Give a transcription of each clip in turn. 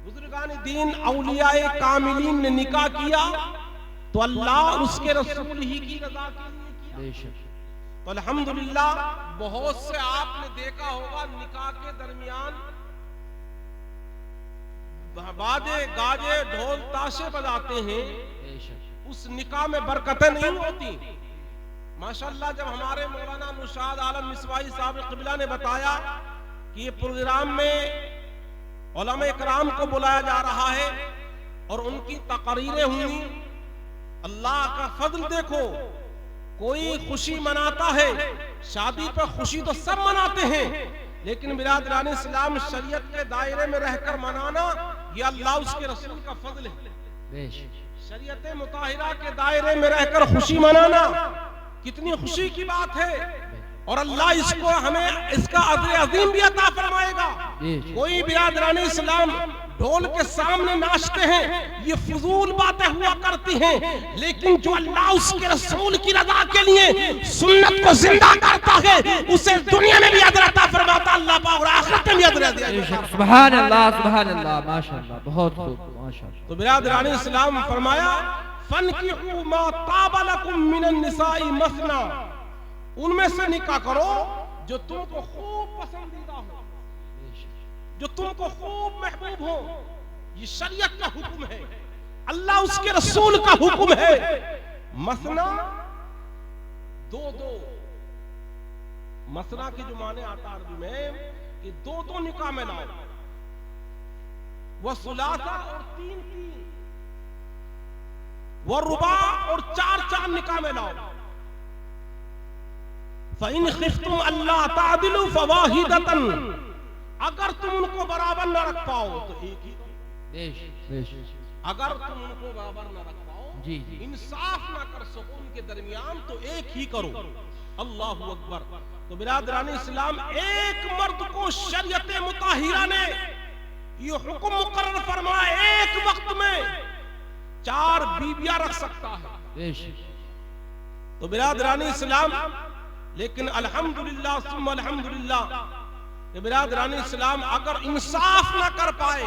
بزرگان دین اولیاء کاملین نے نکاح کیا تو اللہ اور اس کے رسول ہی کی رضا کے لیے کیا. تو الحمدللہ بہت سے آپ نے دیکھا ہوگا نکاح کے درمیان باجے گاجے ڈھول تاشے بجاتے ہیں, اس نکاح میں برکتیں نہیں ہوتی. ماشاءاللہ جب ہمارے مولانا نشاد عالم مصباحی صاحب قبلہ نے بتایا کہ یہ پروگرام میں علماء اکرام کو بلایا جا رہا ہے اور ان کی تقریریں ہوئی, اللہ کا فضل دیکھو, کوئی خوشی مناتا ہے, شادی پر خوشی تو سب مناتے ہیں, لیکن برادران اسلام شریعت کے دائرے میں رہ کر منانا یہ اللہ اس کے رسول کا فضل ہے. شریعت مطہرہ کے دائرے میں رہ کر خوشی منانا کتنی خوشی کی بات ہے, اور اللہ اس کو ہمیں اس کا اجر عظیم بھی عطا فرمائے گا. کوئی برادران اسلام ڈھول کے سامنے ناچتے ہیں, یہ فضول باتیں ہوا کرتی ہیں, لیکن جو اللہ اس کے رسول کی رضا کے لیے سنت کو زندہ کرتا ہے اسے دنیا میں بھی اجر عطا فرماتا اللہ پاک, اور آخرت میں بھی اجر دیا. سبحان اللہ سبحان اللہ, ماشاءاللہ, بہت خوب, ماشاءاللہ. تو برادران اسلام فرمایا فَانْكِحُوا مَا طَابَ لَكُم مِّنَ النِّسَاءِ مَثْنَىٰ, ان میں سے نکاح کرو جو تم کو خوب پسندیدہ ہو, جو تم کو خوب محبوب ہو. یہ شریعت کا حکم ہے, اللہ اس کے رسول کا حکم ہے. مثنا دو دو, مثنا کی جو معنی آتا عربی میں کہ دو دو نکاح میں لاؤ, وثلاثہ اور تین تین, ورباع اور چار چار نکاح میں لاؤ. فَإِنْ خِفْتُمْ أَلَّا تَعْدِلُوا فَوَاحِدَةً, اگر تم ان کو برابر نہ رکھ پاؤ تو ایک ہی کرو. اگر تم ان کو برابر نہ رکھ پاؤ, انصاف نہ کر سکو ان کے درمیان, تو ایک ہی کرو. اللہ اکبر. تو برادران اسلام ایک مرد کو شریعت مطہرہ نے یہ حکم مقرر فرمایا ایک وقت میں 4 بیویاں رکھ سکتا ہے. تو برادران اسلام لیکن الحمدللہ ثم الحمدللہ کہ برادران اسلام اگر انصاف نہ کر پائے,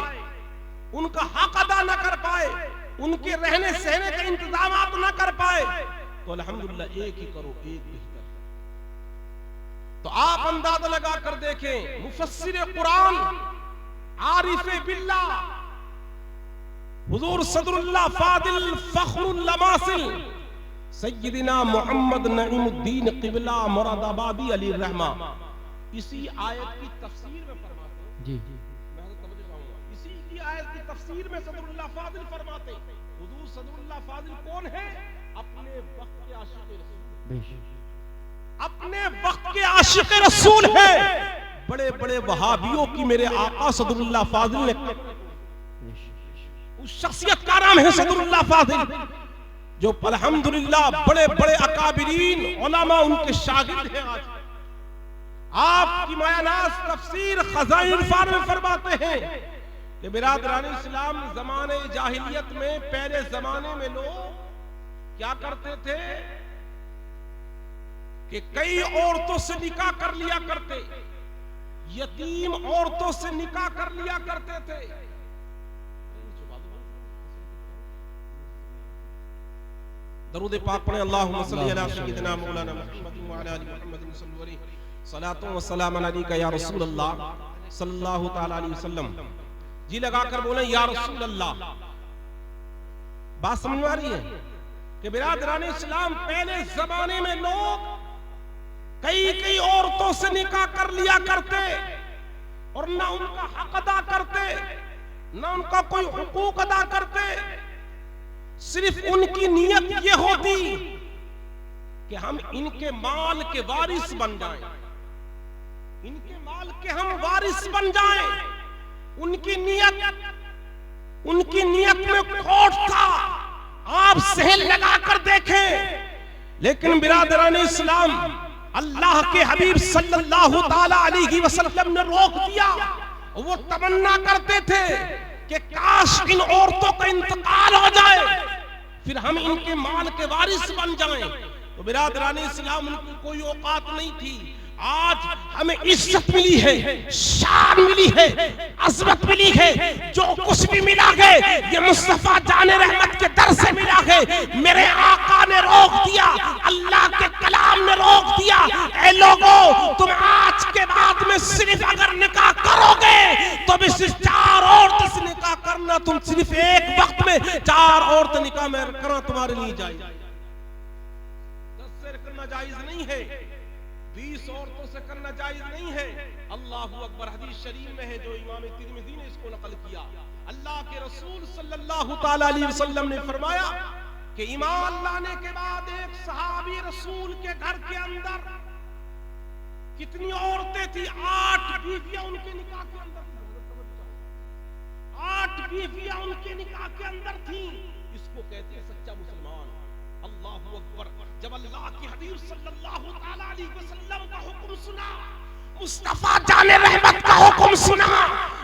ان کا حق ادا نہ کر پائے, ان کے رہنے سہنے کے انتظامات نہ کر پائے, تو الحمدللہ ایک ہی کرو, ایک بہتر. تو آپ اندازہ لگا کر دیکھیں, مفسر قرآن عارف باللہ حضور صدر اللہ فاضل فخر اللماسل سیدنا محمد نعیم الدین قبلہ مراد آبادی علی الرحمہ اسی آیت کی تفسیر میں فرماتے ہیں. جی میں توجہ چاہوں گا, اسی کی آیت کی تفسیر میں صدر اللہ فاضل فرماتے ہیں, حضور صدر اللہ فاضل کون ہے؟ اپنے وقت کے عاشق رسول, اپنے وقت کے عاشق رسول ہے. بڑے بڑے وہابیوں کی میرے آقا صدر اللہ فاضل نے, اس شخصیت کا نام ہے صدر اللہ فاضل, جو الحمدللہ بڑے بڑے اکابرین علماء ان کے شاگرد ہیں. آج آپ کی مایاناز تفسیر خزائن عرفان میں فرماتے ہیں کہ برادران اسلام زمانے جاہلیت میں, پہلے زمانے میں لوگ کیا کرتے تھے کہ کئی عورتوں سے نکاح کر لیا کرتے, یتیم عورتوں سے نکاح کر لیا کرتے تھے. درود پاک پڑھیں, اللہم صلی علی سیدنا مولانا محمد وعلی آل محمد صلی اللہ علیہ صلاۃ و سلام علیکہ یا رسول اللہ صلی اللہ تعالی علیہ وسلم. جی لگا کر بولیں یا رسول اللہ. بات سمجھ میں آ رہی ہے کہ برادران اسلام پہلے زمانے میں لوگ کئی عورتوں سے نکاح کر لیا کرتے اور نہ ان کا حق ادا کرتے, نہ ان کا کوئی حقوق ادا کرتے. صرف ان کی نیت یہ ہوتی کہ ہم ان کے مال کے وارث بن جائیں, ان کے مال کے ہم وارث بن جائیں. ان کی نیت میں کھوٹ تھا, آپ سہل لگا کر دیکھیں. لیکن برادران اسلام اللہ کے حبیب صلی اللہ تعالی علیہ وسلم نے روک دیا. وہ تمنا کرتے تھے کہ کاش ان عورتوں کا انتقال ہو جائے, پھر ہم ان کے مال کے وارث بن جائیں. تو برادران اسلام ان کی کوئی اوقات نہیں تھی, آج ہمیں عزت ملی ہے، شان ملی ہے، عظمت ملی ہے، جو کچھ بھی ملا ہے یہ مصطفیٰ جان رحمت کے در سے ملا ہے۔ میرے آقا نے روک دیا، اللہ کے کلام نے روک دیا، اے لوگوں تم آج کے بعد میں صرف اگر نکاح کرو گے تو بھی صرف 4 عورت سے نکاح کرنا، تم صرف ایک وقت میں 4 عورت نکاح میں کرنا تمہارے لیے جائز، 10 سے کرنا جائز نہیں ہے، 20 عورتوں سے کرنا جائز نہیں ہے۔ اللہ اکبر، حدیث شریف میں ہے جو امام ترمذی نے اس کو نقل کیا، اللہ کے رسول صلی اللہ تعالی علیہ وسلم نے فرمایا کہ ایمان لانے کے بعد ایک صحابی رسول کے گھر کے اندر کتنی عورتیں تھی؟ 8 بیویاں ان کے نکاح کے اندر تھیں، 8 بیویاں ان کے نکاح کے اندر تھیں۔ اس کو کہتے ہیں سچا مسلمان۔ اللہ اکبر، جب اللہ کی حبیب صلی اللہ علیہ وسلم کا حکم سنا، مصطفیٰ جان رحمت کا حکم سنا،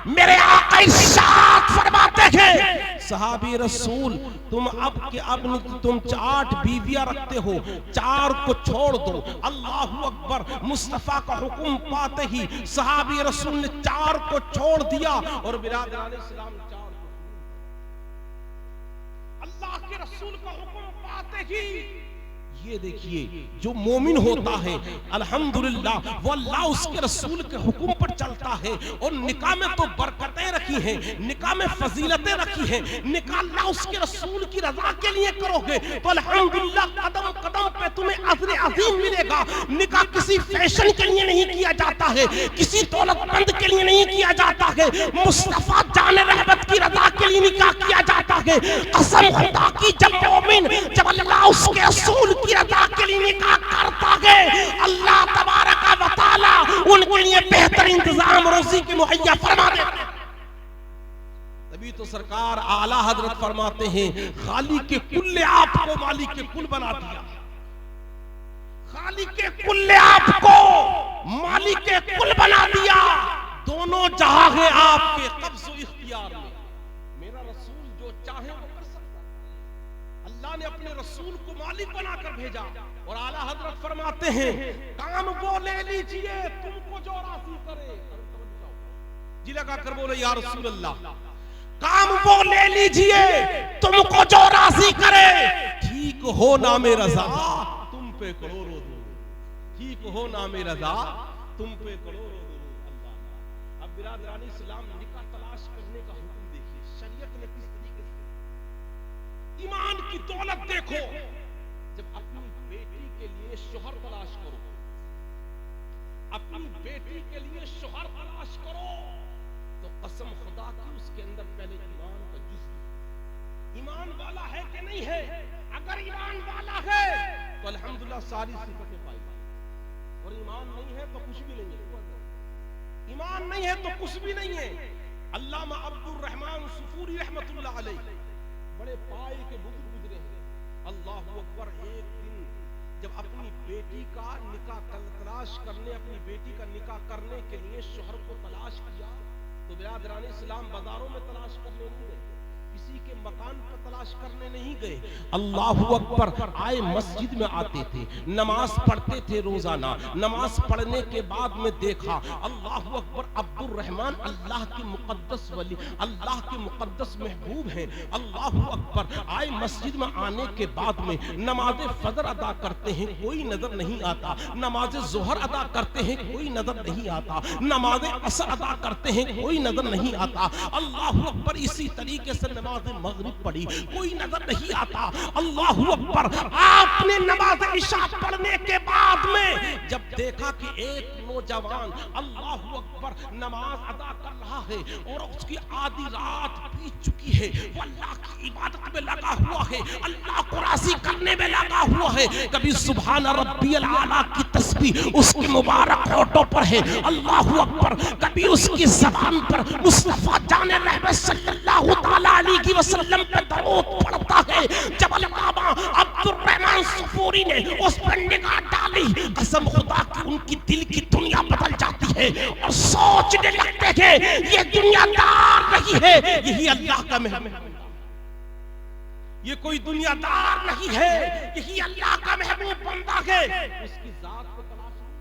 میرے آقا ارشاد فرماتے ہیں صحابی رسول تم اب 8 بیویاں رکھتے ہو، 4 کو چھوڑ دو۔ اللہ اکبر، مصطفیٰ کا حکم پاتے ہی صحابی رسول نے 4 کو چھوڑ دیا اور برادران اسلام 4 کو، اللہ کے رسول کا حکم پاتے ہی یہ دیکھیے جو مومن ہوتا ہے الحمدللہ وہ اللہ اس کے رسول کے حکم پر چلتا ہے، اور نکاح میں تو برکتیں رکھی ہیں، نکاح میں فضیلتیں رکھی ہیں، نکاح اللہ اس کے رسول کی رضا کے لیے کرو گے تو الحمدللہ قدم قدم پہ تمہیں اجر عظیم ملے گا۔ نکاح کسی فیشن کے لیے نہیں کیا جاتا ہے، کسی دولت مند کے لیے نہیں کیا جاتا ہے، مصطفیٰ جان رحمت کی رضا کے لیے نکاح کیا جاتا ہے۔ قسم خدا کی جب مومن جب اللہ اس کے رسول کی رضا کے لیے نکاح کرتا ہے، اللہ تبارک و تعالی ان کے لیے بہتر انتظام روزی کی مہیا فرما دیتا ہے۔ تبھی تو سرکار اعلیٰ حضرت فرماتے ہیں خالق کے کل آپ کو مالک کے کل بنا دیا، خالق کے کل آپ کو مالک کے کل بنا دیا، دونوں جہاں ہیں آپ کے قبض و اختیار میں۔ میرا رسول جو چاہے وہ کر سکتا ہے، اللہ نے اپنے رسول کو مالک بنا کر بھیجا، اور اعلیٰ حضرت فرماتے ہیں کام وہ لے لیجئے تم کو جو راضی کرے۔ جی لگا کر بولے یا رسول اللہ، کام وہ لے لیجئے تم کو جو راضی کرے، ٹھیک ہو نام رضا تم پہ کروڑوں درود، ٹھیک ہو نام رضا تم پہ کروڑوں درود۔ اللہ، اب برادران اسلام نکاح تلاش کرنے کا حکم دیکھیے شریعت نے کس طریقے سے، ایمان کی دولت دیکھو، جب اپنی بیٹی کے لیے شوہر تلاش کرو، اپنی بیٹی کے لیے شوہر تلاش کرو تو قسم خدا کی اس کے اندر پہلے ایمان کا جزو، ایمان والا ہے کہ نہیں ہے؟ اگر ایمان والا ہے تو الحمدللہ ساری صفتیں پائی، اور ایمان نہیں ہے تو کچھ بھی نہیں ہے، ایمان نہیں ہے تو کچھ بھی نہیں ہے۔ علامہ عبد الرحمن صفوری رحمت اللہ علیہ بڑے پائے کے بزرگ گزرے ہیں۔ اللہ اکبر، ایک دن جب اپنی بیٹی کا نکاح تلاش کرنے، اپنی بیٹی کا نکاح کرنے کے لیے شوہر کو تلاش کیا تو برادران اسلام بازاروں میں تلاش کرنے نہیں گئے، کسی کے مکان پر تلاش کرنے نہیں گئے، اللہ اکبر، آئے مسجد میں آتے تھے، نماز پڑھتے تھے روزانہ، نماز پڑھنے کے بعد میں دیکھا اللہ اکبر عبد الرحمن اللہ کی مقدس ولی، اللہ کے مقدس محبوب ہیں، اللہ اکبر، آئے مسجد میں آنے کے بعد میں نماز فجر ادا کرتے ہیں کوئی نظر نہیں آتا، نماز ظہر ادا کرتے ہیں کوئی نظر نہیں آتا، نماز عصر ادا کرتے ہیں کوئی نظر نہیں آتا، اللہ اکبر، اسی طریقے سے نماز مغرب پڑھی کوئی نظر نہیں آتا، اللہ اکبر، آپ نے نماز عشاء پڑھنے کے بعد میں جب دیکھا کہ ایک نوجوان اللہ اکبر نماز ادا کر رہا ہے اور اس کی آدھی رات بیت چکی ہے، وہ اللہ کی عبادت میں لگا ہوا ہے، اللہ کو راضی کرنے میں لگا ہوا ہے، کبھی سبحان ربی الاعلیٰ کی تسبیح اس کی مبارک ہونٹوں پر ہے، اللہ اکبر، کبھی اس کی زبان پر مصطفیٰ جان رحمت صلی اللہ تعالیٰ علیہ وسلم پہ درود پڑھتا ہے۔ جب علامہ عبد الرحمن صفوری نے اس پر نگاہ ڈالی، قسم خدا کی ان کی دل کی دنیا بدل جاتی ہے اور سوچنے لگتے ہیں یہ دنیا دار نہیں ہے، یہی اللہ کا محبوب، یہ کوئی دنیا دار نہیں ہے، یہی اللہ کا محبوب بندہ ہے۔ اس کی ذات کو تلاش نہیں،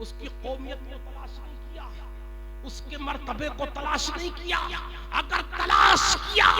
اس کی قومیت کو تلاش نہیں کیا، اس کے مرتبے کو تلاش نہیں کیا، اگر تلاش کیا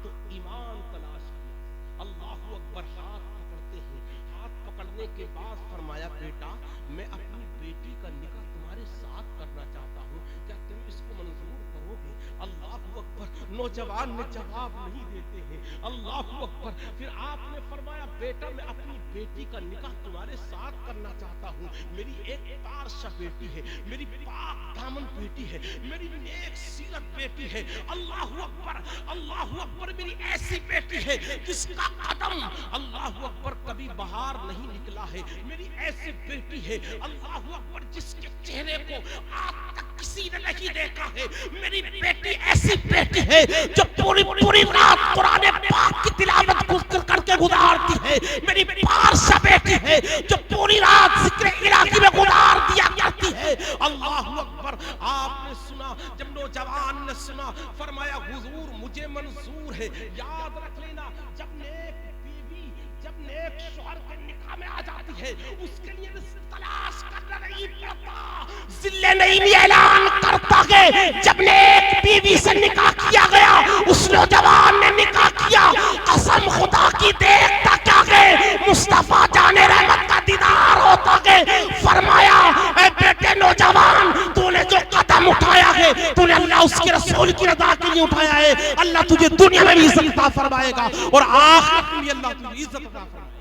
تو ایمان تلاش کیا۔ اللہ اکبر، ہاتھ پکڑتے ہیں، ہاتھ پکڑنے کے بعد فرمایا بیٹا میں اپنی بیٹی کا نکاح تمہارے ساتھ کرنا چاہتا ہوں، کیا تم اس کو منظور کرو گے؟ اللہ اکبر، نوجوان نے جواب نہیں دیتے ہیں، اللہ اکبر۔ پھر آپ نے فرمایا بیٹا میں اپنی بیٹی کا نکاح تمہارے ساتھ کرنا چاہتا ہوں، میری ایک پارشہ بیٹی ہے، میری پاک دامن بیٹی ہے، میری نیک سیرت بیٹی ہے، اللہ اکبر اللہ اکبر، میری ایسی بیٹی ہے جس کا قدم اللہ اکبر کبھی باہر نہیں نکلا ہے، میری ایسی بیٹی ہے اللہ اکبر جس کے چہرے کو آج تک کسی نے نہیں دیکھا ہے، میری بیٹی ایسی بیٹی ہے جو پوری رات قرآن پاک کی تلاوت کر کے گزارتی ہے، میری پارشہ بیٹی ہے جو پوری رات ذکر الہی میں گزار دیا کرتی ہے، اللہ اکبر۔ آپ نے سنا، جب نوجوان نے سنا فرمایا حضور مجھے منظور ہے۔ یاد رکھ لینا، جب نیک بیوی جب نیک شوہر کے نکاح میں آ جاتی ہے اس کے لیے تلاش کرنا نہیں پڑتا، ذلے نہیں اعلان کرتا کہ جب نیک بیوی سے نکاح کیا گیا اس نوجوان نے نکاح کیا، قسم خدا کی دیکھتا کیا کہ مصطفیٰ جان رحمت کا دیدار ہوتا کہ فرمایا اے بیٹے نوجوان تو نے جو قدم اٹھایا ہے تو نے اللہ اس کے رسول کی رضا کے لیے اٹھایا ہے، اللہ تجھے دنیا میں بھی عزت عطا فرمائے گا اور آخرت میں بھی اللہ تجھے عزت عطا فرمائے گا۔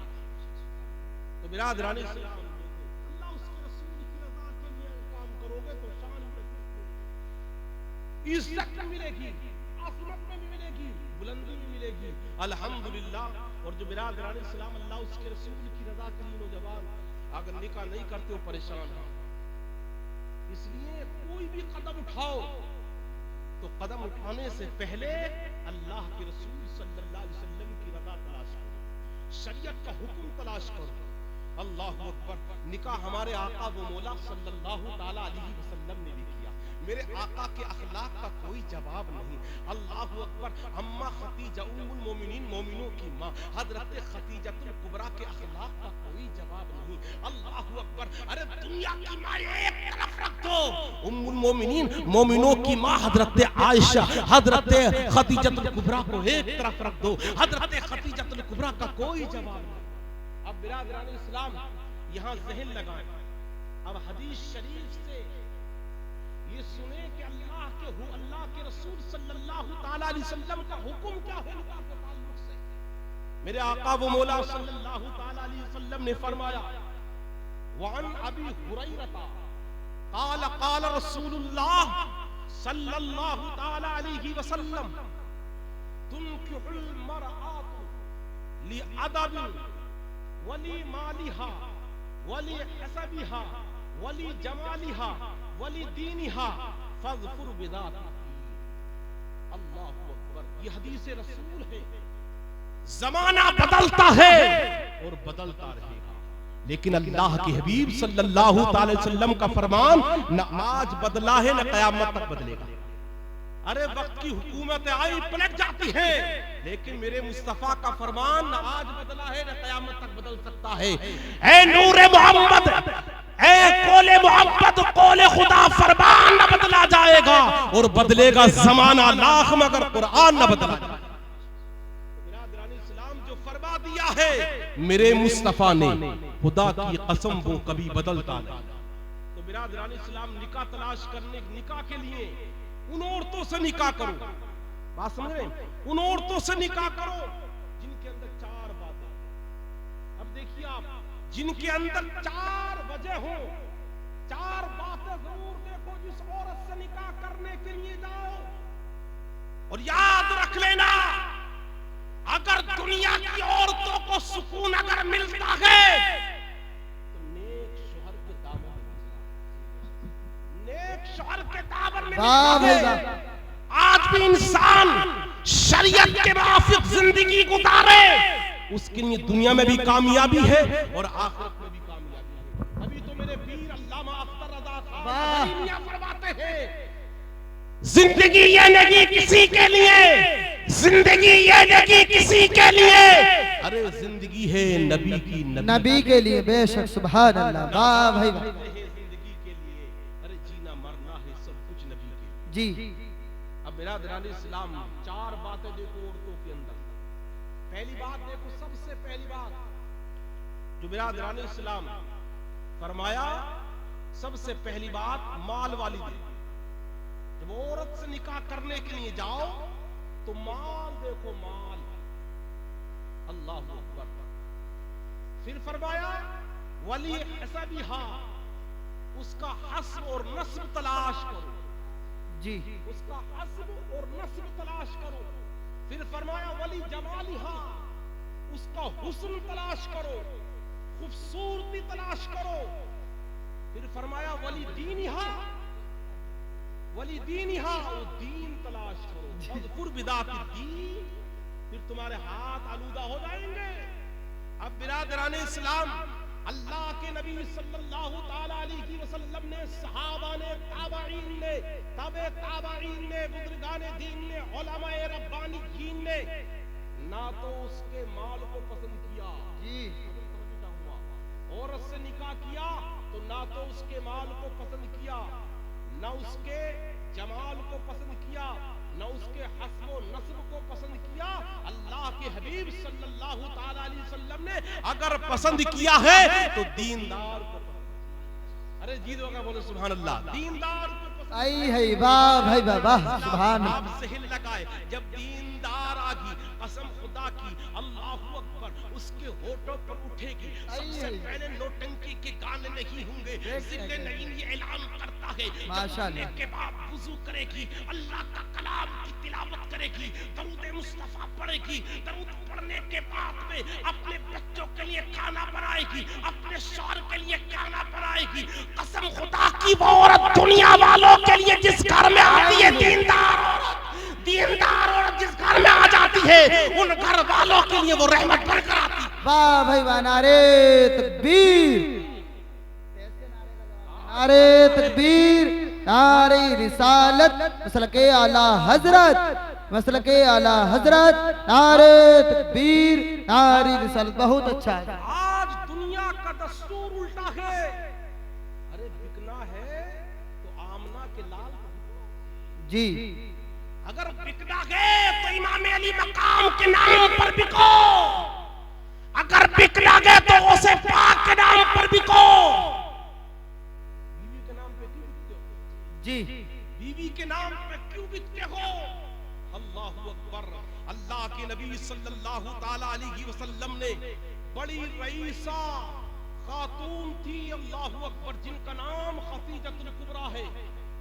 تو برادران اسلام، اللہ اس کے رسول کی رضا کے لیے کام کرو گے تو شان میں عزت ملے گی، عظمت میں بھی ملے گی، بلندی بھی ملے گی، الحمدللہ۔ اور جو برادران اسلام اللہ اس کے رسول کی رضا کے لیے نوجوان اگر نکاح نہیں کرتے ہو پریشان ہیں، اس لیے کوئی بھی قدم اٹھاؤ تو قدم اٹھانے سے پہلے اللہ کے رسول صلی اللہ علیہ وسلم کی رضا تلاش کرو، شریعت کا حکم تلاش کرو، اللہ اکبر۔ نکاح ہمارے آقا و مولا صلی اللہ تعالی علیہ وسلم نے بھی کیا، میرے آقا کے اخلاق کا کوئی جواب نہیں، اللہ اکبر۔ اماں خدیجہ ام المومنین، مومنوں کی ماں حضرت خدیجہ الکبریٰ کے اخلاق کا کوئی جواب نہیں، اللہ اکبر۔ ارے دنیا کی ماں ایک طرف رکھ دو، ام المومنین مومنوں کی ماں حضرت عائشہ حضرت خدیجہ الکبریٰ کو ایک طرف رکھ دو، حضرت خدیجہ الکبریٰ کا کوئی جواب نہیں۔ اب برادران اسلام یہاں ذہن لگائیں، اب حدیث شریف سے یہ سنیں کہ اللہ کے رسول صلی اللہ تعالی علیہ وسلم کا حکم کیا ہے نکاح کے تعلق سے۔ میرے آقا و مولا صلی اللہ تعالی علیہ وسلم نے فرمایا وعن ابی ہریرہ قال قال رسول اللہ صلی اللہ تعالی علیہ وسلم تنکح المرأة لعدب ولمالها ولحسبها ولجمالها ولدینها فاظفر بذات۔ اللہ اکبر، یہ حدیث رسول ہے۔ زمانہ بدلتا ہے اور بدلتا رہے گا، لیکن اللہ کے حبیب صلی اللہ تعالی وسلم کا فرمان نہ آج بدلا ہے نہ قیامت تک بدلے گا۔ ارے وقت کی حکومتیں آئی پلٹ جاتی ہیں، لیکن میرے مصطفیٰ کا فرمان نہ آج بدلا ہے نہ قیامت تک بدل سکتا ہے۔ اے نور محمد، اے قول محمد، قول خدا فرمان نہ بدلا جائے گا اور بدلے گا زمانہ لاکھ مگر قرآن نہ بدلا جائے گا۔ برادران اسلام جو فرما دیا ہے میرے مصطفیٰ نے، خدا کی قسم وہ کبھی بدلتا نہیں۔ تو برادران اسلام نکاح تلاش کرنے، نکاح کے لیے ان عورتوں سے نکاح کرو، بات سمجھ رہے ہیں، ان عورتوں سے نکاح کرو جن کے اندر چار باتیں، اب دیکھیے آپ، جن کے اندر چار وجہ ہوں، چار باتیں ضرور دیکھو جس عورت سے نکاح کرنے کے لیے جاؤ۔ اور یاد رکھ لینا اگر دنیا کی عورتوں کو سکون اگر ملتا ہے تو نیک شوہر کے دامن میں، نیک شوہر کے دامن میں آج بھی انسان شریعت کے موافق زندگی گزارے، اس کے لیے دنیا میں بھی کامیابی ہے اور آخرت میں بھی کامیابی ہے۔ ابھی تو میرے پیر علامہ اختر رضا خان فرماتے ہیں زندگی یہ نہیں کسی کے لیے، زندگی یہ نہیں کسی کے لیے، ارے زندگی ہے نبی کی، نبی کے لیے، بے شک، سبحان اللہ، واہ بھائی واہ۔ جی اب برادران اسلام 4 باتیں دیکھو عورتوں کے اندر. پہلی بات دیکھو، سب سے پہلی بات جو برادران اسلام فرمایا، سب سے پہلی بات مال والی دی. جب عورت سے نکاح کرنے کے لیے جاؤ تو مال دیکھو، مال. اللہ اکبر. پھر فرمایا ولی حسبھا، اس کا حسب اور نسب تلاش کرو. جی اس کا حسب اور نسب تلاش کرو. پھر فرمایا ولی جمالھا، اس کا حسن تلاش کرو، خوبصورتی تلاش کرو. پھر فرمایا ولی دینھا، ولی دینھا، وہ دین تلاش کرو. اذکر بذات الدین، پھر تمہارے ہاتھ آلودہ ہو جائیں گے. اب برادران اسلام، اللہ کے نبی صلی اللہ تعالی علیہ وسلم نے، صحابہ نے، تابعین نے، تابع تابعین نے، بزرگان دین نے، علماء ربانیین نے نہ تو اس کے مال کو پسند کیا، جی عورت سے نکاح کیا تو نہ تو اس کے مال کو پسند کیا، نہ اس کے جمال کو پسند کیا، نہ اس کے حسب و نسب کو پسند کیا. اللہ کے حبیب صلی اللہ تعالی علیہ وسلم نے اگر پسند کیا ہے تو دیندار کو پسند. ارے جی دو بولے سبحان اللہ. دیندار کو پسند. آئی ہے، واہ بھائی واہ، سبحان اللہ. آپ ذہن لگائے، جب دیندار آگی، قسم خدا کی، اللہ اکبر، اس کے ہونٹوں پر اٹھے گی. سب سے پہلے نوٹنکی کے گانے نہیں ہوں گے. ذل نعیم یہ اعلان کرتا ہے، ماشاءاللہ، کے بعد وضو کرے گی، اللہ کا کلام کی تلاوت کرے گی، درود مصطفیٰ پڑھے گی. درود پڑھنے کے بعد میں اپنے بچوں کے لیے کھانا بنائے گی، اپنے شوہر کے لیے کھانا بنائے گی. قسم خدا کی وہ عورت دنیا والوں کے لیے جس گھر میں آتی ہے، دیندار عورت، دیندار عورت جس گھر میں آ جاتی ہے، ان گھر والوں کے لیے وہ رحمت بن کر آتی ہے. واہ بھائی واہ، نعرے تکبیر، نعرے تکبیر، نعرے رسالت، مسلک اعلیٰ حضرت، مسلک اعلیٰ حضرت، نعرے تکبیر، نعرے رسالت. بہت اچھا ہے. آج دنیا کا دستور الٹا ہے. ارے بکنا ہے تو آمنہ کے لال کو، جی اگر بکنا ہے تو امام علی مقام کے نام پر بکو، اگر بکنا گئے تو اسے پاک کے نام پر بکو. بیوی کے نام پہ کیوں بکتے ہو؟ جی بیوی کے نام پہ کیوں بکتے ہو؟ اللہ اکبر. اللہ کے نبی صلی اللہ تعالی علیہ وسلم نے بڑی رئیسہ خاتون تھی، اللہ اکبر، جن کا نام خدیجہ الکبریٰ ہے.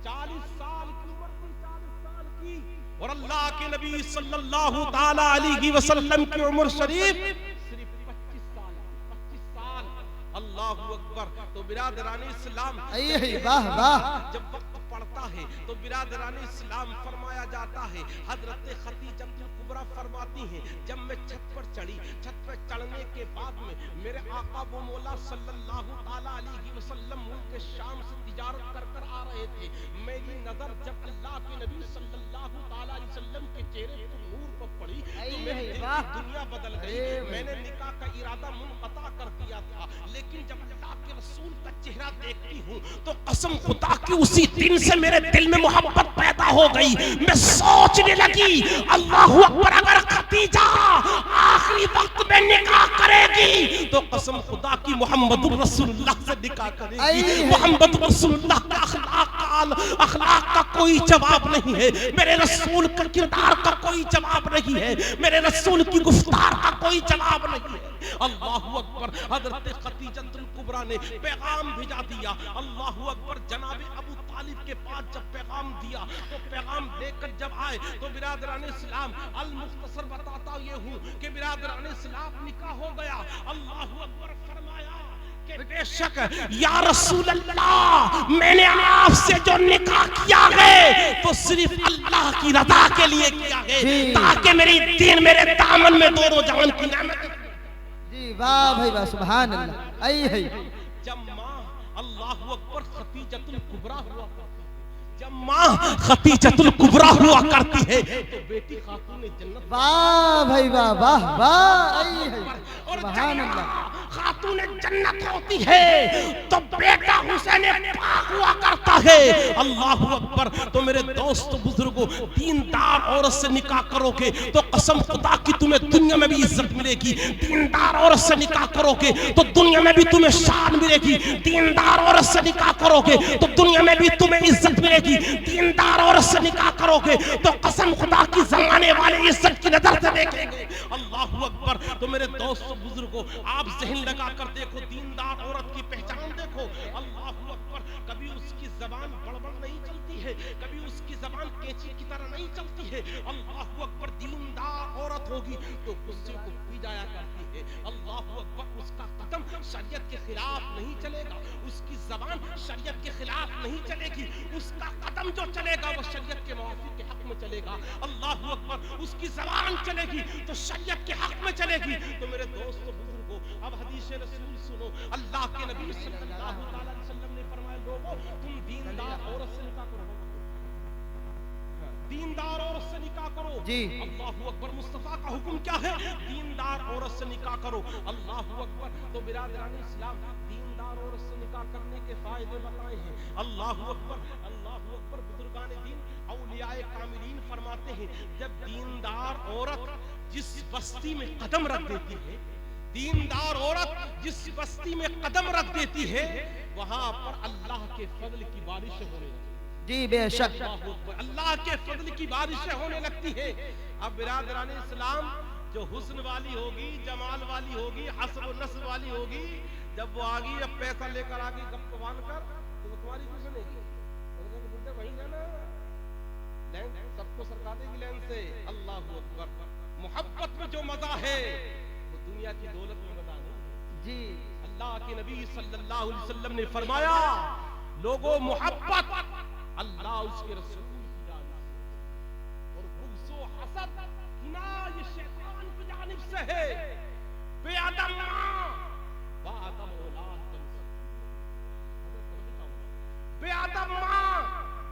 40 سال کی عمر تھی، 40 سال کی، اور اللہ کے نبی صلی اللہ تعالی علیہ وسلم کی عمر شریف صرف 25 سال. 25 سال. اللہ اکبر. تو برادران اسلام، واہ واہ، جب وقت پڑتا ہے تو برادران اسلام فرمایا جاتا ہے، حضرت خدیجہ الکبریٰ فرماتی ہیں، جب میں چھت پر چڑھی، چھت پر چڑھنے کے بعد میں میرے آقا و مولا صلی اللہ تعالی علیہ وسلم ملک شام سے تجارت کر کر آ رہے تھے. میری نظر جب اللہ کے نبی صلی اللہ تعالی علیہ وسلم کے چہرے پر نور پر پڑی تو میری دنیا بدل گئی. میں نے نکاح کا ارادہ منقطع کر دیا تھا، لیکن جب اللہ کے رسول کا چہرہ دیکھتی ہوں تو قسم خدا کی اسی دن سے میرے دل میں محبت پیدا ہو گئی. میں سوچنے لگی، اللہ اکبر، اگر خدیجہ آخری وقت میں نکاح کرے گی تو قسم خدا کی محمد رسول اللہ سے نکاح کرے گی. محمد رسول اللہ کا اخلاق کا کوئی جواب نہیں ہے، میرے رسول کا کردار کا کوئی جواب نہیں ہے، میرے رسول کی گفتار کا کوئی جواب نہیں ہے. اللہ اکبر. حضرت خدیجہ الکبریٰ نے پیغام بھیجا دیا. اللہ اکبر. جناب ابو طالب کے پاس جب پیغام دیا تو پیغام لے کر جب آئے تو برادران اسلام، المختصر بتاتا یہ ہوں کہ برادران اسلام نکاح ہو گیا. اللہ اکبر. فرمایا کہ بے شک یا رسول اللہ، میں نے آپ سے جو نکاح کیا ہے تو صرف اللہ کی رضا کے لیے کیا ہے، تاکہ میری دین میرے دامن میں دونوں جہان کی نعمت. جی واہ بھائی واہ، سبحان اللہ. آئی ہے. جب ماں، اللہ اکبر، خدیجہ الکبریٰ ہوا کرتی ہے، جب ماں خدیجہ الکبریٰ ہوا کرتی ہے تو بیٹی خاتون جنت. واہ بھائی واہ، واہ واہ. آئی ہے، سبحان اللہ. خاتون جنت ہوتی ہے تو بیٹا حسین پاک ہوا کرتا ہے. اللہ اکبر. تو میرے دوست بزرگوں دیندار عورت سے نکاح کرو گے تو قسم خدا کی تمہیں دنیا میں بھی عزت ملے گی. دیندار عورت سے نکاح کرو گے تو دنیا میں بھی تمہیں شان ملے گی. دیندار عورت سے نکاح کرو گے تو دنیا میں بھی تمہیں عزت ملے گی. دیندار عورت سے نکاح کرو گے تو قسم خدا کی زمانے والے عزت کی نظر سے دیکھیں گے. اللہ اکبر. تو میرے دوست بزرگوں آپ ذہن لگا کر دیکھو دیندار عورت کی پہچان دیکھو. اللہ اکبر. کبھی اس کی زبان بڑبڑ نہیں چلتی ہے, کبھی اس کی زبان کینچی کی طرح نہیں چلتی ہے. اللہ اکبر. دیندار عورت ہوگی تو غصے کو پی جایا کرتی ہے. اللہ اکبر. اس کا قدم شریعت کے خلاف نہیں چلے گا, اس کی زبان شریعت کے خلاف نہیں چلے گی. اس کا قدم جو چلے گا وہ شریعت کے موافق کے حق میں چلے گا. اللہ اکبر. اس کی زبان چلے گی تو شریعت کے حق میں چلے گی. تو میرے دوست بزرگوں اب حدیث رسول سنو. اللہ کے نبی صلی اللہ علیہ وسلم نے فرمایا لوگوں تم دیندار عورت سے نکاح کرو, دیندار عورت سے نکاح کرو. جی اللہ اکبر. مصطفیٰ کا حکم کیا ہے؟ دیندار عورت سے نکاح کرو. اللہ اکبر. تو برادران اسلام دیندار عورت سے نکاح کرنے کے فائدے بتائے ہیں. اللہ اکبر. اللہ اکبر. بزرگان دین اولیاء کاملین فرماتے ہیں جب دیندار عورت جس بستی میں قدم رکھ دیتی ہے, دیندار عورت جس بستی میں قدم رکھ دیتی ہے وہاں پر اللہ کے فضل کی بارشیں ہونے لگتی. جی بے شک اللہ کے فضل کی بارشیں ہونے لگتی ہے. اب برادران اسلام جو حسن والی ہوگی, جمال والی ہوگی, حسب و نسب والی ہوگی, جب وہ آگی جب پیسہ لے کر آگی گپ باندھ کر تو وہ تمہاری کچھ نہیں گی. وہیں ہے نا لینڈ سب کو سرکا دے گی لینڈ سے. اللہ اکبر. محبت میں جو مزہ ہے وہ دنیا کی دولت میں مزہ نہیں. جی اللہ کے نبی صلی اللہ علیہ وسلم نے فرمایا لوگوں محبت اللہ اس کے رسول کی جانب سے, اور بغض و حسد کینہ یہ شیطان کی جانب سے ہے. بے ادب ماں با ادب اولاد بن سکتی, بے ادب ماں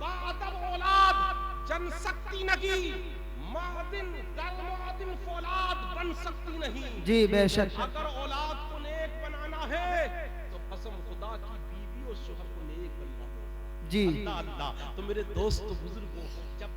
با ادب اولاد جن سکتی نہیں, معدن در معدن فولاد بن سکتی نہیں. جی بے شک. اگر اولاد کو نیک بنانا ہے تو قسم خدا کی بیوی اور شوہر کو نیک بنانا ہے. جی اللہ اللہ. تو میرے دوست بزرگوں جب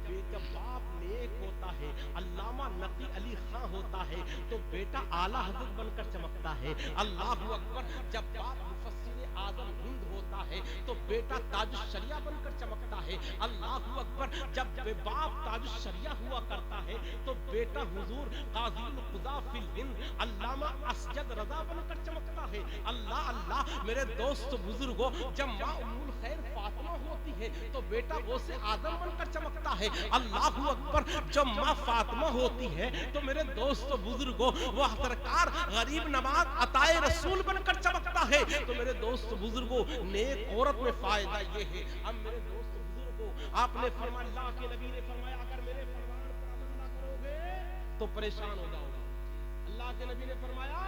باپ نیک ہوتا ہے, علامہ نقی علی خان ہوتا ہے تو بیٹا اعلیٰ حضرت بن کر چمکتا ہے. اللہ اکبر. جب باپ مفسر اعظم ہند ہوتا ہے تو بیٹا تاج الشریعہ بن کر چمکتا ہے. اللہ اکبر. جب باپ تاج الشریعہ ہوا کرتا ہے تو بیٹا حضور قاضی القضاء فی الہند علامہ اسجد رضا بن کر چمکتا ہے. اللہ اللہ. میرے دوست بزرگوں جب ماں ام الخیر فاطمہ ہوتی ہے تو بیٹا غوث اعظم بن کر چمکتا ہے. اللہ اکبر. جب ماں فاطمہ ہوتی ہے تو میرے دوست بزرگوں وہ سرکار غریب نواز عطائے رسول بن کر چمکتا ہے. تو میرے دوست بزرگوں نیک عورت میں فائدہ یہ ہے. اب میرے دوست بزرگوں آپ نے فرمایا, اللہ کے نبی نے فرمایا اگر میرے فرمان پر عمل نہ کرو گے تو پریشان ہو جاؤ گے. اللہ کے نبی نے فرمایا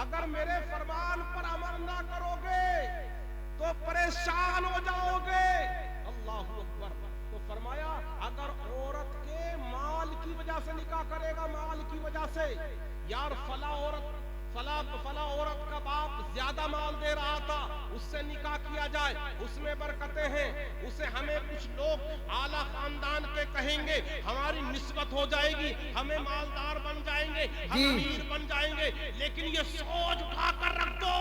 اگر میرے فرمان پر عمل نہ کرو گے تو پریشان ہو جاؤ گے. اللہ اکبر. تو فرمایا اگر عورت کے مال کی وجہ سے نکاح کرے گا, مال کی وجہ سے, یار فلاں عورت کا باپ زیادہ مال دے رہا تھا اس سے نکاح کیا جائے, اس میں برکتیں ہیں, اسے ہمیں کچھ لوگ اعلیٰ خاندان کے کہیں گے, ہماری نسبت ہو جائے گی, ہمیں مالدار بن جائیں گے, ہم امیر بن جائیں گے. لیکن یہ سوچ اٹھا کر رکھ دو.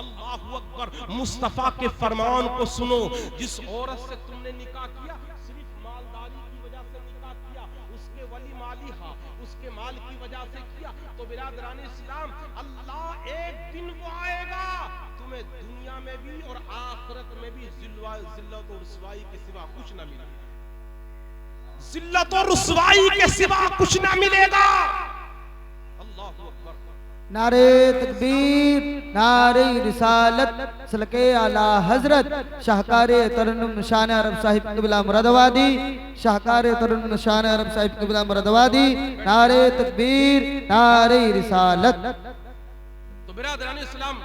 اللہ اکبر. مصطفیٰ کے فرمان کو سنو. جس عورت سے تم نے نکاح کیا صرف مالداری کی وجہ سے نکاح کیا, اس کے ولی مالی ہاں اس کے مال کی وجہ سے کیا, تو برادران اسلام اللہ ایک دن وہ آئے گا تمہیں دنیا میں بھی اور آخرت میں بھی ذلت اور رسوائی کے سوا کچھ نہ ملے گا. ذلت اور رسوائی کے سوا کچھ نہ ملے گا. اللہ اکبر. نعرے تکبیر, نعرے رسالت, سلکے اعلیٰ حضرت شاہکار ترنم نشان عرب صاحب قبلہ مرادآبادی, شاہکار ترنم نشان عرب صاحب قبلہ مرادآبادی. نعرے تکبیر, نعرے رسالت. تو برادران اسلام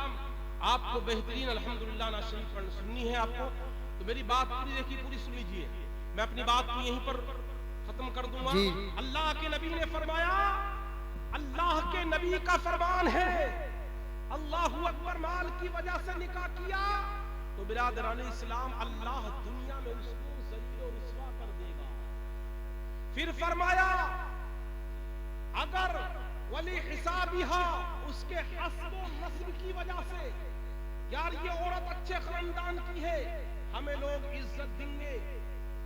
آپ کو بہترین الحمدللہ ناشریف پڑھنا سننی ہے آپ کو, تو میری بات پوری دیکھی پوری سن لیجئے. میں اپنی بات کو یہیں پر ختم کر دوں گا. اللہ کے نبی نے فرمایا, اللہ کے نبی کا فرمان ہے اللہ اکبر مال کی وجہ سے نکاح کیا تو برادران اسلام اللہ دنیا میں اس کو ذلیل و رسوا کر دے گا. پھر فرمایا اگر ولی حسابیہا اس کے حسب و نسب کی وجہ سے، یار یہ عورت اچھے خاندان کی ہے، ہمیں لوگ عزت دیں گے،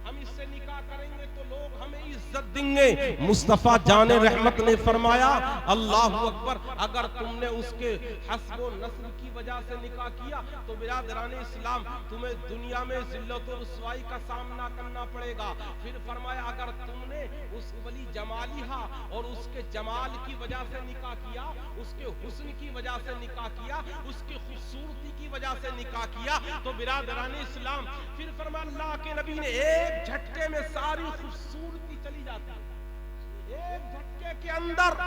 ہم اس سے نکاح کریں گے تو لوگ ہمیں عزت دیں گے. مصطفیٰ جان رحمت نے فرمایا اللہ اکبر اگر تم نے اس کے حسب و نسل کی وجہ سے نکاح کیا تو برادران اسلام تمہیں دنیا میں ذلت و رسوائی کا سامنا کرنا پڑے گا. پھر فرمایا اگر تم نے اس ولی جمالیہ اور اس کے جمال کی وجہ سے نکاح کیا، اس کے حسن کی وجہ سے نکاح کیا، اس کی خوبصورتی کی وجہ سے نکاح کیا تو برادران اسلام پھر فرمایا اللہ کے نبی نے ایک جھٹکے میں ساری خوبصورتی چلی جاتی ہے، ایک جھٹکے کے اندر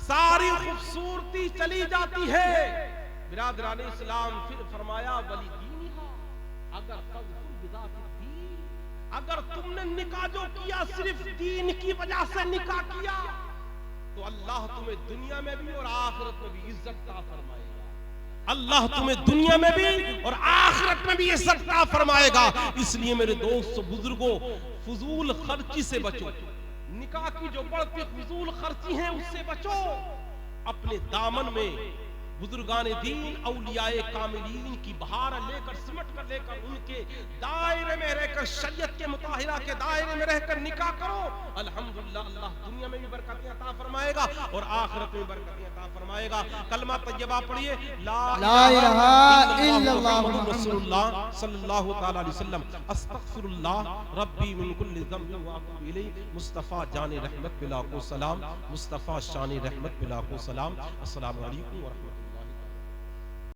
ساری خوبصورتی چلی جاتی ہے. برادران اسلام پھر فرمایا ولی دینہا اگر تظفر بذات الدین، اگر تم نے نکاح جو کیا صرف دین کی وجہ سے نکاح کیا تو اللہ تمہیں دنیا میں بھی اور آخرت میں بھی عزت عطا فرمائے گا. اللہ تمہیں دنیا میں بھی اور آخرت میں بھی عزت عطا فرمائے گا. اس لیے میرے دوست بزرگوں فضول خرچی سے بچو، نکاح کی جو بڑھتی فضول خرچی ہیں اس سے بچو. اپنے دامن میں بزرگان دین اولیاء کاملین کی بہار لے کر سمٹ کر لے کر ان کے دائرے میں رہ کر شریعت کے مطہرہ کے دائرے میں رہ کر نکاح کرو. الحمدللہ اللہ دنیا میں بھی برکتیں عطا فرمائے گا اور آخرت میں برکتیں عطا فرمائے گا. کلمہ طیبہ پڑھیے لا الہ الا اللہ محمد رسول اللہ صلی اللہ تعالی علیہ وسلم. استغفر اللہ ربی من کل ذنب واتوب الیہ. مصطفیٰ جان رحمت بلاکو سلام، مصطفیٰ شان رحمت بلاکو سلام. السلام علیکم ورحمۃ اللہ.